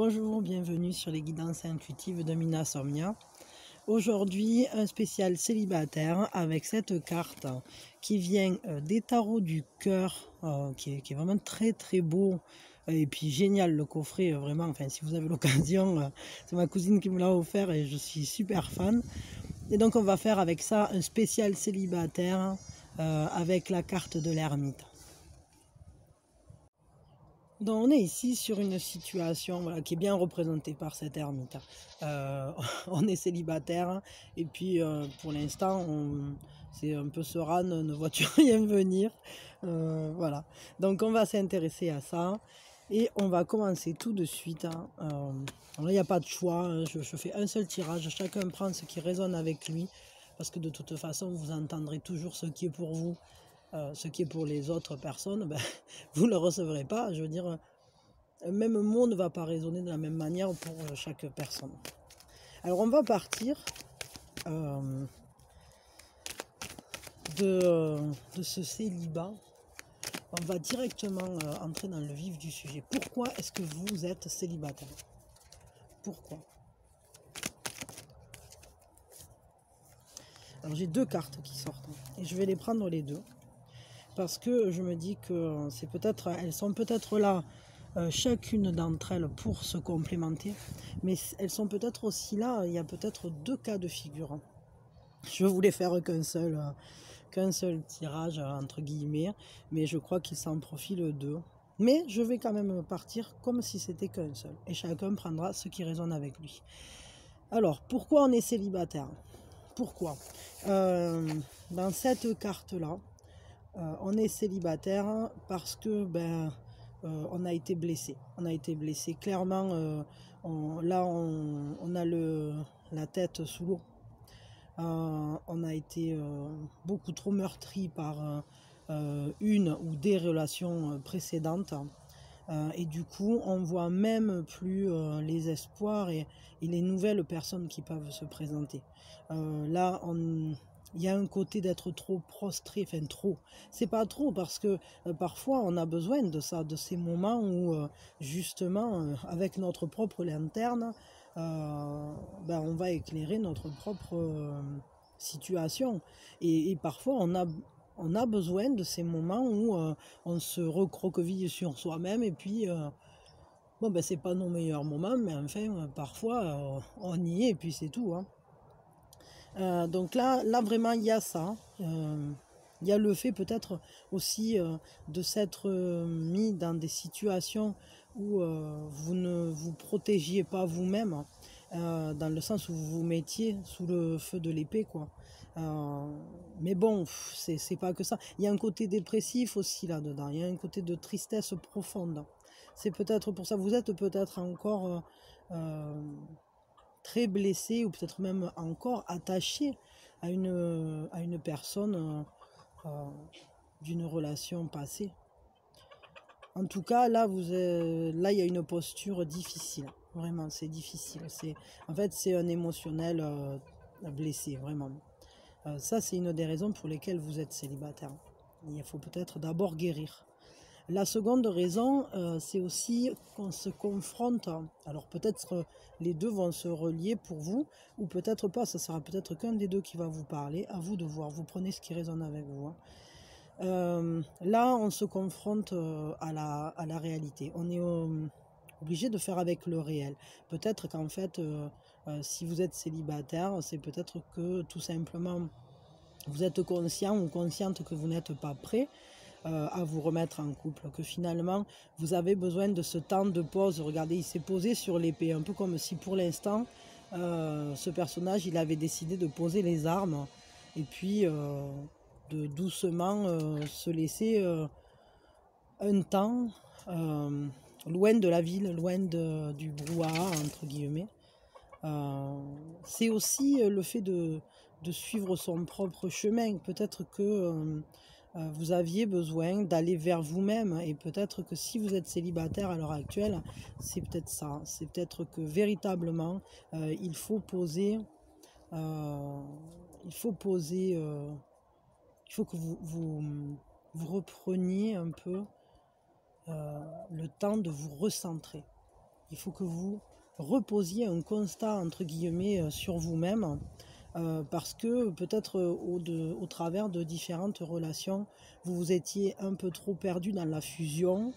Bonjour, bienvenue sur les guidances intuitives de Mina Somnia. Aujourd'hui, un spécial célibataire avec cette carte qui vient des tarots du cœur, qui est vraiment très très beau. Et puis génial le coffret, vraiment, enfin si vous avez l'occasion, c'est ma cousine qui me l'a offert et je suis super fan. Et donc on va faire avec ça un spécial célibataire avec la carte de l'ermite. Donc on est ici sur une situation voilà, qui est bien représentée par cette ermite. On est célibataire et puis pour l'instant c'est un peu serein, ne vois-tu rien venir. Voilà, donc on va s'intéresser à ça et on va commencer tout de suite. Il n'y a pas de choix, hein. Je fais un seul tirage, chacun prend ce qui résonne avec lui parce que de toute façon vous entendrez toujours ce qui est pour vous. Ce qui est pour les autres personnes, ben, vous ne le recevrez pas. Je veux dire, un même mot ne va pas résonner de la même manière pour chaque personne. Alors on va partir de ce célibat. On va directement entrer dans le vif du sujet. Pourquoi est-ce que vous êtes célibataire? Pourquoi? Alors j'ai deux cartes qui sortent et je vais les prendre les deux. Parce que je me dis que c'est peut-être, elles sont peut-être là, chacune d'entre elles pour se complémenter, mais elles sont peut-être aussi là, il y a peut-être deux cas de figure. Je voulais faire qu'un seul tirage, entre guillemets, mais je crois qu'il s'en profile deux. Mais je vais quand même partir comme si c'était qu'un seul, et chacun prendra ce qui résonne avec lui. Alors, pourquoi on est célibataire? Pourquoi dans cette carte-là, on est célibataire parce que on a été blessé. On a été blessé. Clairement, on a la tête sous l'eau. On a été beaucoup trop meurtri par une ou des relations précédentes. Et du coup, on voit même plus les espoirs et les nouvelles personnes qui peuvent se présenter. Là, il y a un côté d'être trop prostré, enfin trop. C'est pas trop parce que parfois on a besoin de ça, de ces moments où justement, avec notre propre lanterne, on va éclairer notre propre situation. Et parfois on a besoin de ces moments où on se recroqueville sur soi-même et puis c'est pas nos meilleurs moments, mais enfin parfois on y est et puis c'est tout, hein. Donc là vraiment il y a ça. Il y a le fait peut-être aussi de s'être mis dans des situations où vous ne vous protégiez pas vous-même, dans le sens où vous vous mettiez sous le feu de l'épée, quoi. Mais bon, c'est pas que ça. Il y a un côté dépressif aussi là-dedans. Il y a un côté de tristesse profonde. C'est peut-être pour ça. Vous êtes peut-être encore très blessé ou peut-être même encore attaché à une personne d'une relation passée. En tout cas, là, là, il y a une posture difficile. Vraiment, c'est difficile. En fait, c'est un émotionnel blessé, vraiment. Ça, c'est une des raisons pour lesquelles vous êtes célibataire. Il faut peut-être d'abord guérir. La seconde raison, c'est aussi qu'on se confronte. Alors peut-être les deux vont se relier pour vous, ou peut-être pas, ça sera peut-être qu'un des deux qui va vous parler, à vous de voir, vous prenez ce qui résonne avec vous, hein. Là, on se confronte à la réalité. On est obligé de faire avec le réel. Peut-être qu'en fait, si vous êtes célibataire, c'est peut-être que tout simplement, vous êtes conscient ou consciente que vous n'êtes pas prêt à vous remettre en couple, que finalement vous avez besoin de ce temps de pause. Regardez, il s'est posé sur l'épée, un peu comme si pour l'instant ce personnage il avait décidé de poser les armes et puis de doucement se laisser un temps loin de la ville, loin du brouhaha entre guillemets. C'est aussi le fait de suivre son propre chemin. Peut-être que vous aviez besoin d'aller vers vous-même et peut-être que si vous êtes célibataire à l'heure actuelle, c'est peut-être ça. C'est peut-être que véritablement, il faut poser, il faut poser, il faut que vous repreniez un peu le temps de vous recentrer. Il faut que vous reposiez un constat, entre guillemets, sur vous-même, parce que peut-être au travers de différentes relations, vous vous étiez un peu trop perdu dans la fusion,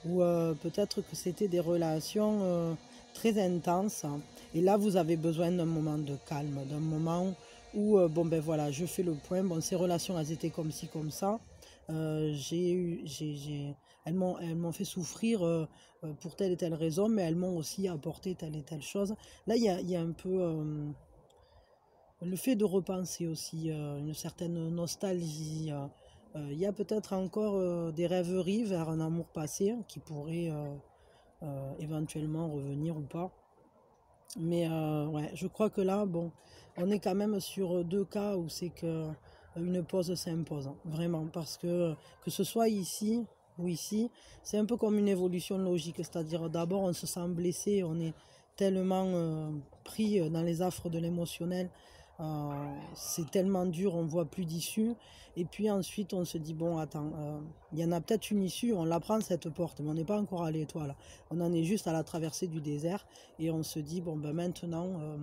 ou peut-être que c'était des relations très intenses. Et là, vous avez besoin d'un moment de calme, d'un moment où, bon ben voilà, je fais le point, bon, ces relations, elles étaient comme ci, comme ça. Elles m'ont fait souffrir pour telle et telle raison, mais elles m'ont aussi apporté telle et telle chose. Là, il y a un peu le fait de repenser aussi, une certaine nostalgie. Il y a peut-être encore des rêveries vers un amour passé qui pourrait éventuellement revenir ou pas. Mais ouais, je crois que là, bon, on est quand même sur deux cas où c'est que une pause s'impose, hein, vraiment, parce que ce soit ici ou ici, c'est un peu comme une évolution logique, c'est-à-dire d'abord on se sent blessé, on est tellement pris dans les affres de l'émotionnel, c'est tellement dur, on voit plus d'issue, et puis ensuite on se dit bon attends, il y en a peut-être une issue, on la prend cette porte, mais on n'est pas encore à l'étoile, on en est juste à la traversée du désert, et on se dit bon ben maintenant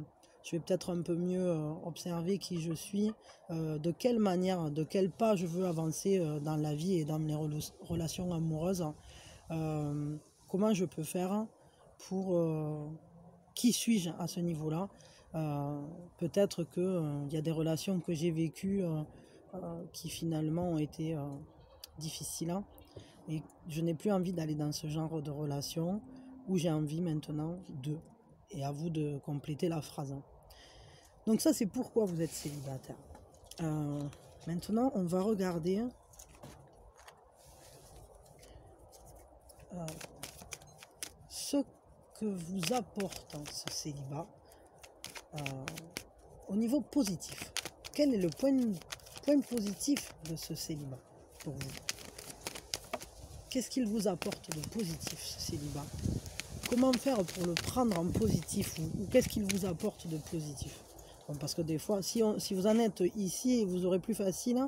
je vais peut-être un peu mieux observer qui je suis, de quelle manière, de quel pas je veux avancer dans la vie et dans les relations amoureuses, comment je peux faire pour qui suis-je à ce niveau-là. Peut-être qu'il y a des relations que j'ai vécues qui finalement ont été difficiles, hein, et je n'ai plus envie d'aller dans ce genre de relation où j'ai envie maintenant de. Et à vous de compléter la phrase, hein. Donc ça, c'est pourquoi vous êtes célibataire. Maintenant, on va regarder ce que vous apporte ce célibat au niveau positif. Quel est le point positif de ce célibat pour vous? Qu'est-ce qu'il vous apporte de positif, ce célibat? Comment faire pour le prendre en positif, ou qu'est-ce qu'il vous apporte de positif? Bon, parce que des fois, si vous en êtes ici, vous aurez plus facile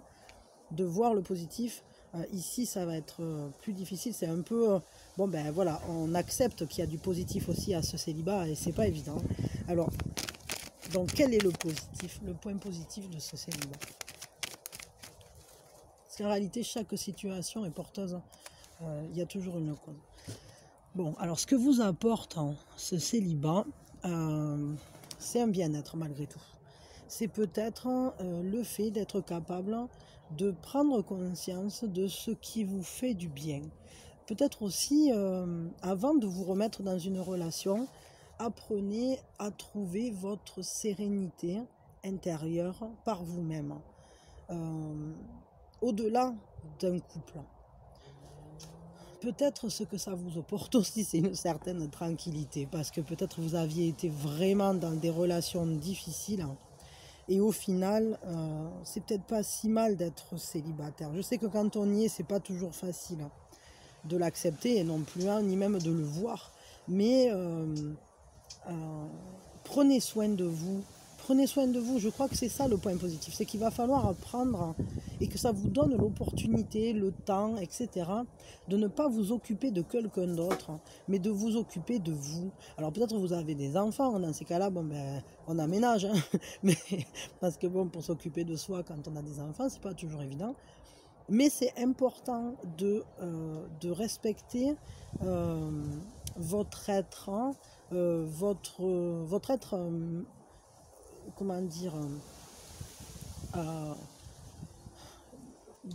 de voir le positif. Ici, ça va être plus difficile. C'est un peu... bon, ben voilà, on accepte qu'il y a du positif aussi à ce célibat et c'est pas évident. Alors, donc, quel est le positif, le point positif de ce célibat? Parce qu'en réalité, chaque situation est porteuse. Il y a toujours une cause. Bon, alors ce que vous apporte ce célibat, c'est un bien-être malgré tout. C'est peut-être le fait d'être capable de prendre conscience de ce qui vous fait du bien. Peut-être aussi, avant de vous remettre dans une relation, apprenez à trouver votre sérénité intérieure par vous-même, au-delà d'un couple. Peut-être ce que ça vous apporte aussi, c'est une certaine tranquillité, parce que peut-être vous aviez été vraiment dans des relations difficiles, et au final, c'est peut-être pas si mal d'être célibataire. Je sais que quand on y est, c'est pas toujours facile de l'accepter, et non plus, ni même de le voir. Mais prenez soin de vous. Prenez soin de vous. Je crois que c'est ça le point positif. C'est qu'il va falloir apprendre, et que ça vous donne l'opportunité, le temps, etc., de ne pas vous occuper de quelqu'un d'autre, mais de vous occuper de vous. Alors peut-être vous avez des enfants, dans ces cas-là, bon, ben, on aménage, hein. Mais, parce que bon, pour s'occuper de soi quand on a des enfants, c'est pas toujours évident. Mais c'est important de respecter votre être, votre être, comment dire,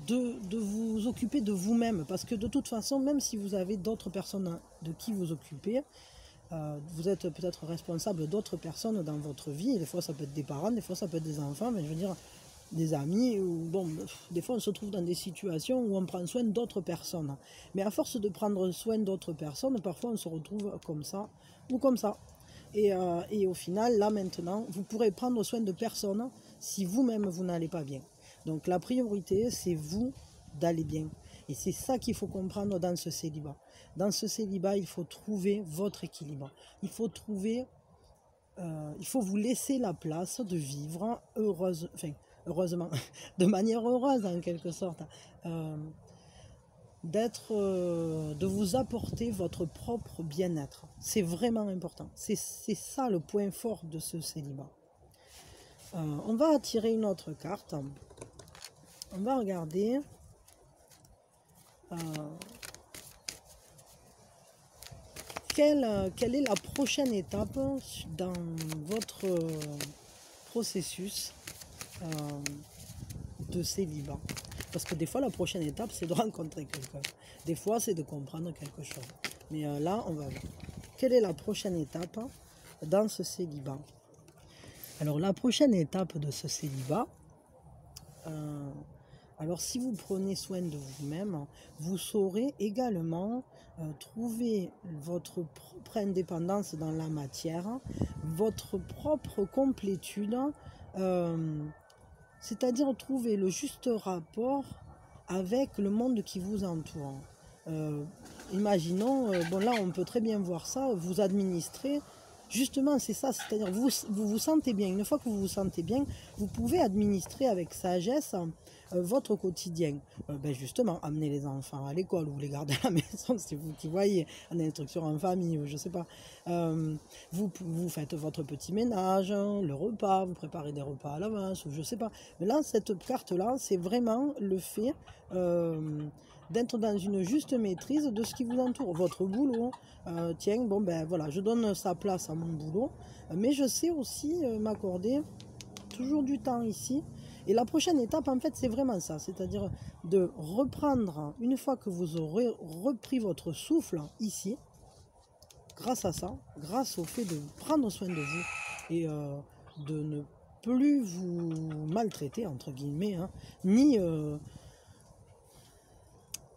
de vous occuper de vous-même, parce que de toute façon, même si vous avez d'autres personnes de qui vous occuper, vous êtes peut-être responsable d'autres personnes dans votre vie. Des fois ça peut être des parents, des fois ça peut être des enfants, mais je veux dire des amis, ou bon, des fois on se trouve dans des situations où on prend soin d'autres personnes, mais à force de prendre soin d'autres personnes, parfois on se retrouve comme ça ou comme ça, et au final, là maintenant, vous pourrez prendre soin de personne si vous-même vous n'allez pas bien. Donc la priorité, c'est vous d'aller bien, et c'est ça qu'il faut comprendre dans ce célibat. Dans ce célibat, il faut trouver votre équilibre, il faut trouver il faut vous laisser la place de vivre heureusement, de manière heureuse en quelque sorte, de vous apporter votre propre bien-être. C'est vraiment important. C'est ça le point fort de ce célibat. On va attirer une autre carte. On va regarder quelle est la prochaine étape dans votre processus de célibat. Parce que des fois, la prochaine étape, c'est de rencontrer quelqu'un. Des fois, c'est de comprendre quelque chose. Mais là, on va voir. Quelle est la prochaine étape dans ce célibat? Alors, la prochaine étape de ce célibat, alors si vous prenez soin de vous-même, vous saurez également trouver votre propre indépendance dans la matière, votre propre complétude, c'est-à-dire trouver le juste rapport avec le monde qui vous entoure. Imaginons, bon là on peut très bien voir ça, vous administrez, justement c'est ça, c'est-à-dire vous vous sentez bien. Une fois que vous vous sentez bien, vous pouvez administrer avec sagesse votre quotidien. Justement, amener les enfants à l'école ou les garder à la maison, c'est vous qui voyez, en instruction en famille, je sais pas. Vous faites votre petit ménage, le repas, vous préparez des repas à l'avance, ou je sais pas. Mais là, cette carte-là, c'est vraiment le fait d'être dans une juste maîtrise de ce qui vous entoure. Votre boulot, tiens, bon ben voilà, je donne sa place à mon boulot, mais je sais aussi m'accorder toujours du temps ici. Et la prochaine étape, en fait, c'est vraiment ça, c'est-à-dire de reprendre, une fois que vous aurez repris votre souffle ici, grâce à ça, grâce au fait de prendre soin de vous et de ne plus vous maltraiter, entre guillemets, hein, ni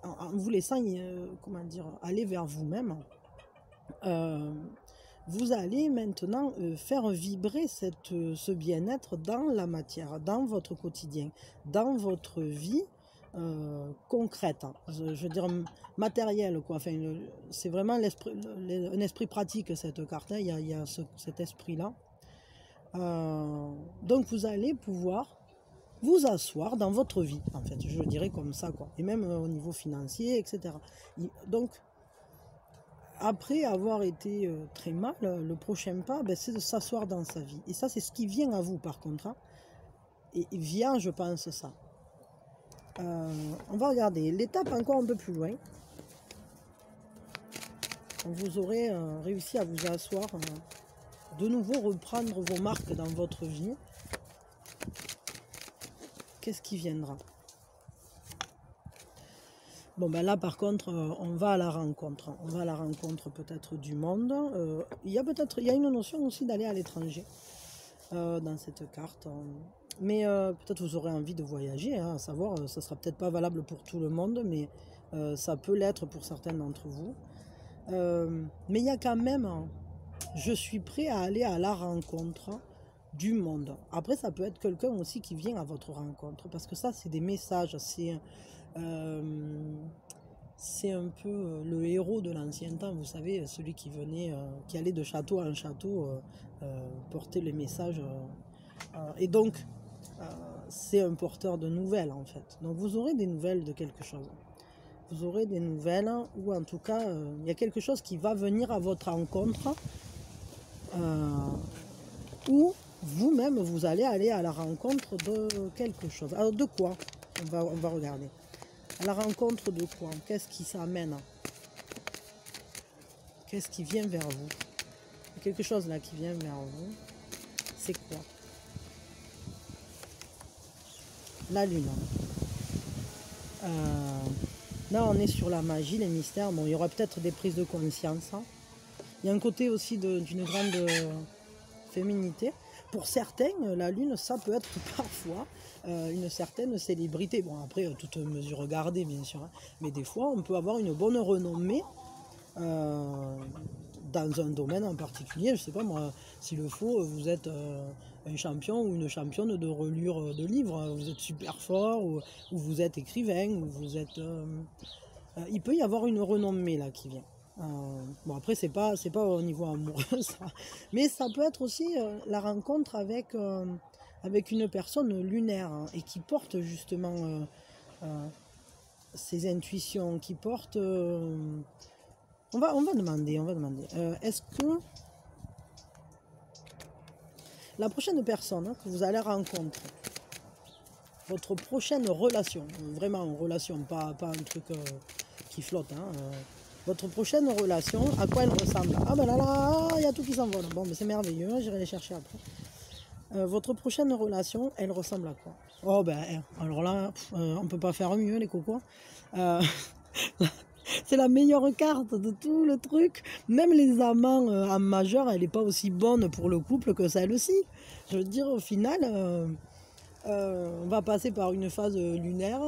en vous laissant comment dire, aller vers vous-même, vous allez maintenant faire vibrer ce bien-être dans la matière, dans votre quotidien, dans votre vie concrète, hein. Je veux dire matérielle, quoi. Enfin, c'est vraiment un esprit pratique, cette carte, hein. Il y a cet esprit-là. Donc vous allez pouvoir vous asseoir dans votre vie, en fait, je dirais comme ça, quoi. Et même au niveau financier, etc. Donc, après avoir été très mal, le prochain pas, c'est de s'asseoir dans sa vie. Et ça, c'est ce qui vient à vous, par contre, hein. Et vient, je pense, ça. On va regarder l'étape encore un peu plus loin. Vous aurez réussi à vous asseoir, de nouveau reprendre vos marques dans votre vie. Qu'est-ce qui viendra? Bon ben là par contre on va à la rencontre. On va à la rencontre peut-être du monde. Il y a une notion aussi d'aller à l'étranger dans cette carte. Mais peut-être vous aurez envie de voyager, hein, à savoir, ça sera peut-être pas valable pour tout le monde, mais ça peut l'être pour certains d'entre vous. Mais il y a quand même, je suis prêt à aller à la rencontre du monde. Après, ça peut être quelqu'un aussi qui vient à votre rencontre, parce que ça, c'est des messages, c'est un peu le héros de l'ancien temps, vous savez, celui qui venait, qui allait de château en château porter les messages. Et donc, c'est un porteur de nouvelles, en fait. Donc, vous aurez des nouvelles de quelque chose. Vous aurez des nouvelles, ou en tout cas, il y a quelque chose qui va venir à votre rencontre, ou vous-même, vous allez aller à la rencontre de quelque chose. Alors, de quoi? On va regarder. À la rencontre de quoi? Qu'est-ce qui s'amène? Qu'est-ce qui vient vers vous? Il y a quelque chose là qui vient vers vous. C'est quoi? La lune. Là, on est sur la magie, les mystères. Bon, il y aura peut-être des prises de conscience, hein. Il y a un côté aussi d'une grande féminité. Pour certains, la lune, ça peut être parfois une certaine célébrité. Bon, après, toute mesure gardée, bien sûr, hein. Mais des fois, on peut avoir une bonne renommée dans un domaine en particulier. Je ne sais pas, moi, s'il le faut, vous êtes un champion ou une championne de relure de livres. Vous êtes super fort, ou vous êtes écrivain, ou vous êtes... il peut y avoir une renommée là qui vient. Bon, après, c'est pas au niveau amoureux, ça. Mais ça peut être aussi la rencontre avec une personne lunaire, hein, et qui porte justement ces intuitions qui portent... on va demander. Est-ce que la prochaine personne que vous allez rencontrer, votre prochaine relation, vraiment une relation, pas un truc qui flotte, votre prochaine relation, à quoi elle ressemble? Ah ben là, il y a tout qui s'envole. Bon, ben c'est merveilleux, j'irai les chercher après. Votre prochaine relation, elle ressemble à quoi? Oh ben, alors là, on ne peut pas faire mieux les cocos. Euh, c'est la meilleure carte de tout le truc. Même les amants en majeur, elle n'est pas aussi bonne pour le couple que celle-ci. Je veux dire, au final, on va passer par une phase lunaire,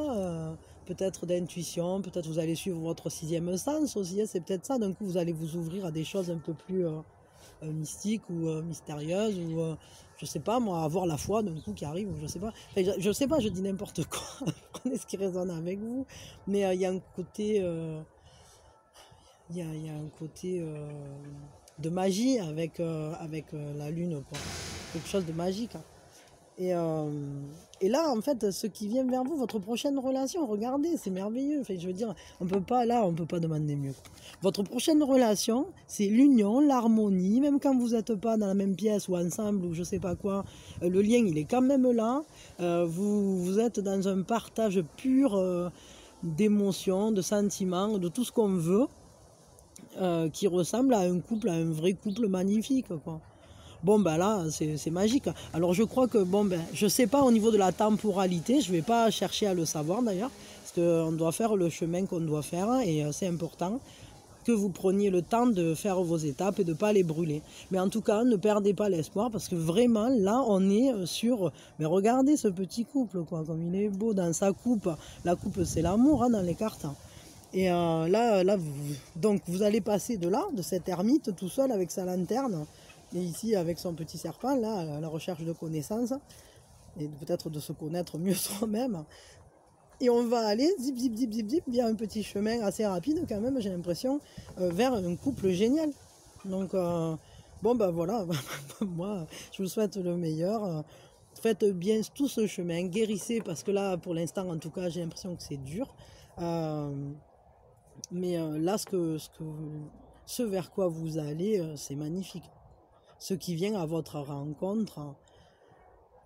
peut-être d'intuition, peut-être vous allez suivre votre sixième sens aussi, c'est peut-être ça. D'un coup, vous allez vous ouvrir à des choses un peu plus mystiques ou mystérieuses, ou je sais pas moi, avoir la foi d'un coup qui arrive, je sais pas. Enfin, je sais pas, je dis n'importe quoi. Prenez ce qui résonne avec vous, mais il y a un côté, il y a un côté de magie avec la lune, quoi. Quelque chose de magique. Et, et là, en fait, ce qui vient vers vous, votre prochaine relation, regardez, c'est merveilleux. Enfin, je veux dire, on peut pas demander mieux. Votre prochaine relation, c'est l'union, l'harmonie, même quand vous n'êtes pas dans la même pièce ou ensemble ou je sais pas quoi, le lien, il est quand même là. Vous êtes dans un partage pur d'émotions, de sentiments, de tout ce qu'on veut, qui ressemble à un couple, à un vrai couple magnifique, quoi. Bon ben là c'est magique. Alors je crois que bon ben je sais pas au niveau de la temporalité, je vais pas chercher à le savoir d'ailleurs, parce qu'on doit faire le chemin qu'on doit faire et c'est important que vous preniez le temps de faire vos étapes et de ne pas les brûler. Mais en tout cas, ne perdez pas l'espoir parce que vraiment là on est sur... Mais regardez ce petit couple, quoi, comme il est beau dans sa coupe. La coupe c'est l'amour dans les cartes. Et donc vous allez passer de là, de cette ermite tout seul avec sa lanterne, et ici avec son petit serpent, là, à la recherche de connaissances, et peut-être de se connaître mieux soi-même. Et on va aller, zip, zip, zip, zip, zip, via un petit chemin assez rapide quand même, j'ai l'impression, vers un couple génial. Donc, bon ben voilà, moi, je vous souhaite le meilleur. Faites bien tout ce chemin, guérissez, parce que là, pour l'instant, en tout cas, j'ai l'impression que c'est dur. Mais là, ce vers quoi vous allez, c'est magnifique. Ce qui vient à votre rencontre,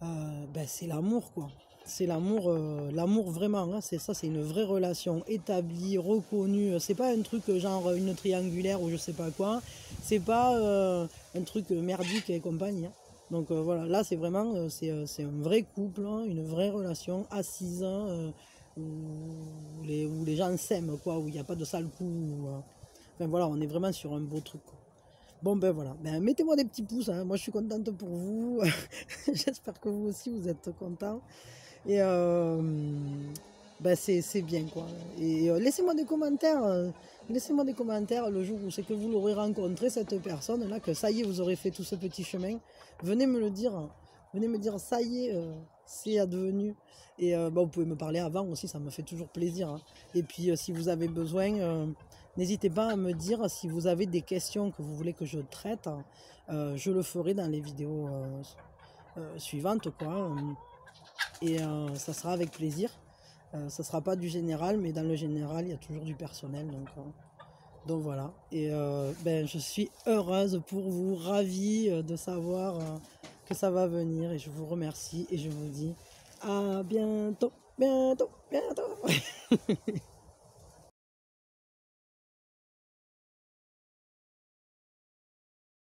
ben c'est l'amour, quoi. C'est l'amour vraiment, c'est ça, c'est une vraie relation établie, reconnue. C'est pas un truc genre une triangulaire ou je sais pas quoi. C'est pas un truc merdique et compagnie. Donc voilà, là c'est vraiment, c'est un vrai couple, une vraie relation assise, où les gens s'aiment, quoi, où il n'y a pas de sale coup. Enfin voilà, on est vraiment sur un beau truc, quoi. Bon ben voilà, ben, mettez-moi des petits pouces, moi je suis contente pour vous. J'espère que vous aussi vous êtes contents. Et ben c'est bien, quoi. Et laissez-moi des commentaires. Laissez-moi des commentaires le jour où c'est que vous l'aurez rencontré, cette personne-là, que ça y est, vous aurez fait tout ce petit chemin. Venez me le dire. Venez me dire, ça y est, c'est advenu. Et ben, vous pouvez me parler avant aussi, ça me fait toujours plaisir. Et puis si vous avez besoin, n'hésitez pas à me dire si vous avez des questions que vous voulez que je traite. Je le ferai dans les vidéos suivantes, quoi. Et ça sera avec plaisir. Ça sera pas du général, mais dans le général, il y a toujours du personnel. Donc voilà. Et ben, je suis heureuse pour vous, ravie de savoir que ça va venir. Et je vous remercie et je vous dis à bientôt, bientôt, bientôt.